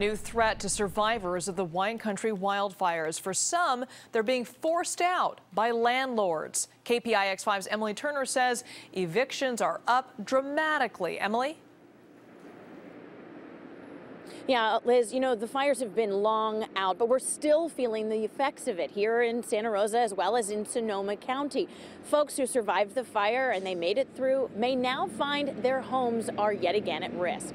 New threat to survivors of the wine country wildfires. For some, they're being forced out by landlords. KPIX5's Emily Turner says evictions are up dramatically. Emily? Yeah, Liz, you know, the fires have been long out, but we're still feeling the effects of it here in Santa Rosa as well as in Sonoma County. Folks who survived the fire and they made it through may now find their homes are yet again at risk.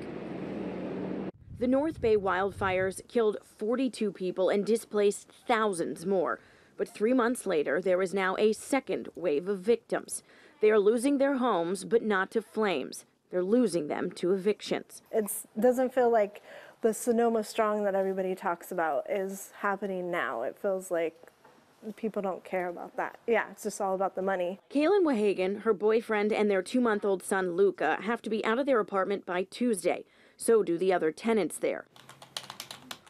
The Norty Bay wildfires killed 42 people and displaced thousands more. But 3 months later, there is now a second wave of victims. They are losing their homes, but not to flames. They're losing them to evictions. It doesn't feel like the Sonoma Strong that everybody talks about is happening now. It feels like people don't care about that. Yeah, it's just all about the money. Kaylin Wahagan, her boyfriend, and their 2-month-old son, Luca, have to be out of their apartment by Tuesday. So do the other tenants there.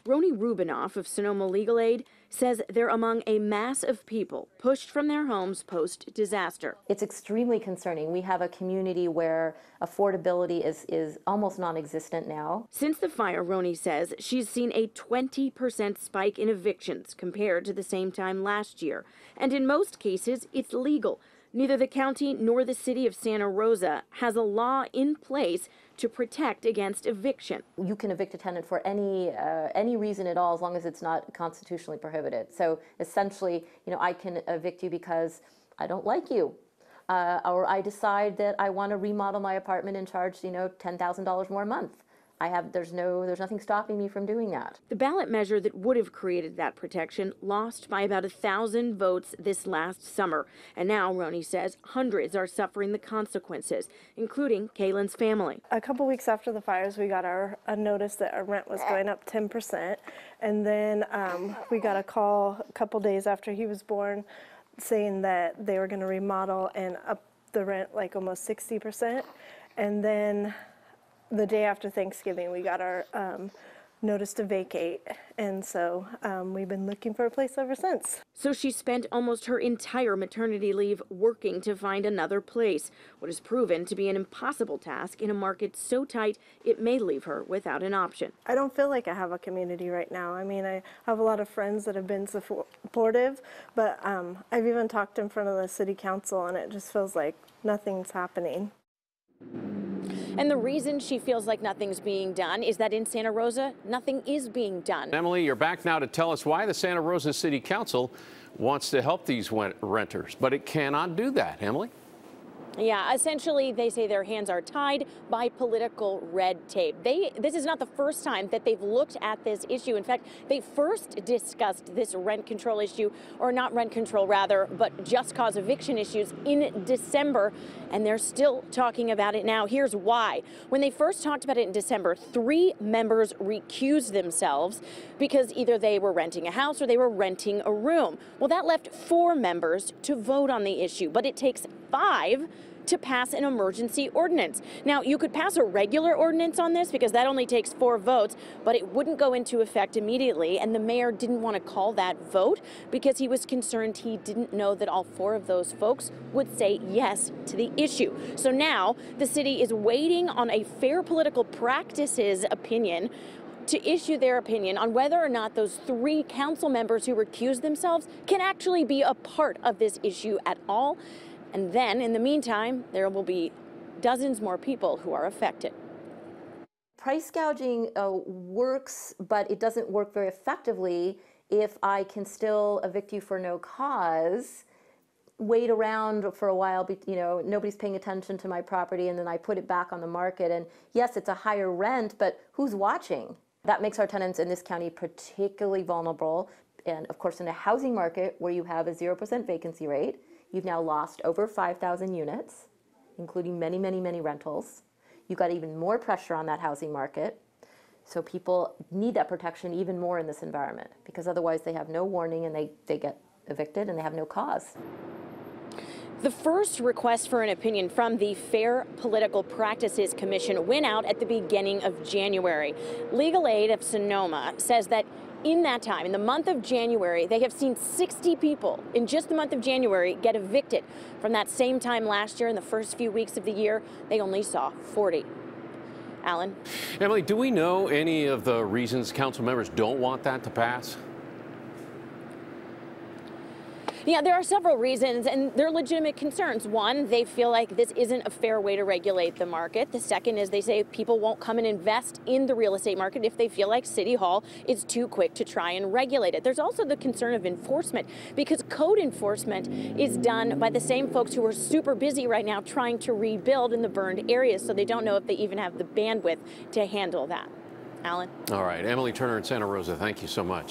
Roni Rubinoff of Sonoma Legal Aid says they're among a mass of people pushed from their homes post-disaster. It's extremely concerning. We have a community where affordability is almost non-existent now. Since the fire, Roni says she's seen a 20% spike in evictions compared to the same time last year. And in most cases, it's legal. Neither the county nor the city of Santa Rosa has a law in place to protect against eviction. You can evict a tenant for any reason at all, as long as it's not constitutionally prohibited. So essentially, you know, I can evict you because I don't like you, or I decide that I want to remodel my apartment and charge, you know, $10,000 more a month. There's nothing stopping me from doing that. The ballot measure that would have created that protection lost by about 1,000 votes this last summer. And now, Roni says, hundreds are suffering the consequences, including Kaylin's family. A couple weeks after the fires, we got a notice that our rent was going up 10%. And then we got a call a couple days after he was born saying that they were going to remodel and up the rent like almost 60%. And then the day after Thanksgiving, we got our notice to vacate, and so we've been looking for a place ever since. So she spent almost her entire maternity leave working to find another place, what has proven to be an impossible task in a market so tight it may leave her without an option. I don't feel like I have a community right now. I mean, I have a lot of friends that have been supportive, but I've even talked in front of the city council, and it just feels like nothing's happening. And the reason she feels like nothing's being done is that in Santa Rosa, nothing is being done. Emily, you're back now to tell us why the Santa Rosa City Council wants to help these renters, but it cannot do that. Emily? Yeah, essentially, they say their hands are tied by political red tape. This is not the first time that they've looked at this issue. In fact, they first discussed this rent control issue, or not rent control rather, but just cause eviction issues in December, and they're still talking about it now. Here's why. When they first talked about it in December, 3 members recused themselves because either they were renting a house or they were renting a room. Well, that left 4 members to vote on the issue, but it takes 5 to pass an emergency ordinance. Now, you could pass a regular ordinance on this because that only takes 4 votes, but it wouldn't go into effect immediately, and the mayor didn't want to call that vote because he was concerned he didn't know that all 4 of those folks would say yes to the issue. So now the city is waiting on a fair political practices opinion to issue their opinion on whether or not those 3 council members who recused themselves can actually be a part of this issue at all. And then, in the meantime, there will be dozens more people who are affected. Price gouging works, but it doesn't work very effectively if I can still evict you for no cause, wait around for a while, you know, nobody's paying attention to my property, and then I put it back on the market. And yes, it's a higher rent, but who's watching? That makes our tenants in this county particularly vulnerable. And of course, in a housing market where you have a 0% vacancy rate, you've now lost over 5,000 units, including many, many, many rentals. You've got even more pressure on that housing market. So people need that protection even more in this environment, because otherwise they have no warning and they get evicted and they have no cause. The first request for an opinion from the Fair Political Practices Commission went out at the beginning of January. Legal Aid of Sonoma says that in that time, in the month of January, they have seen 60 people in just the month of January get evicted. From that same time last year, in the first few weeks of the year, they only saw 40. Alan? Emily, do we know any of the reasons council members don't want that to pass? Yeah, there are several reasons, and they're legitimate concerns. One, they feel like this isn't a fair way to regulate the market. The second is they say people won't come and invest in the real estate market if they feel like City Hall is too quick to try and regulate it. There's also the concern of enforcement, because code enforcement is done by the same folks who are super busy right now trying to rebuild in the burned areas, so they don't know if they even have the bandwidth to handle that. Alan? All right, Emily Turner in Santa Rosa, thank you so much.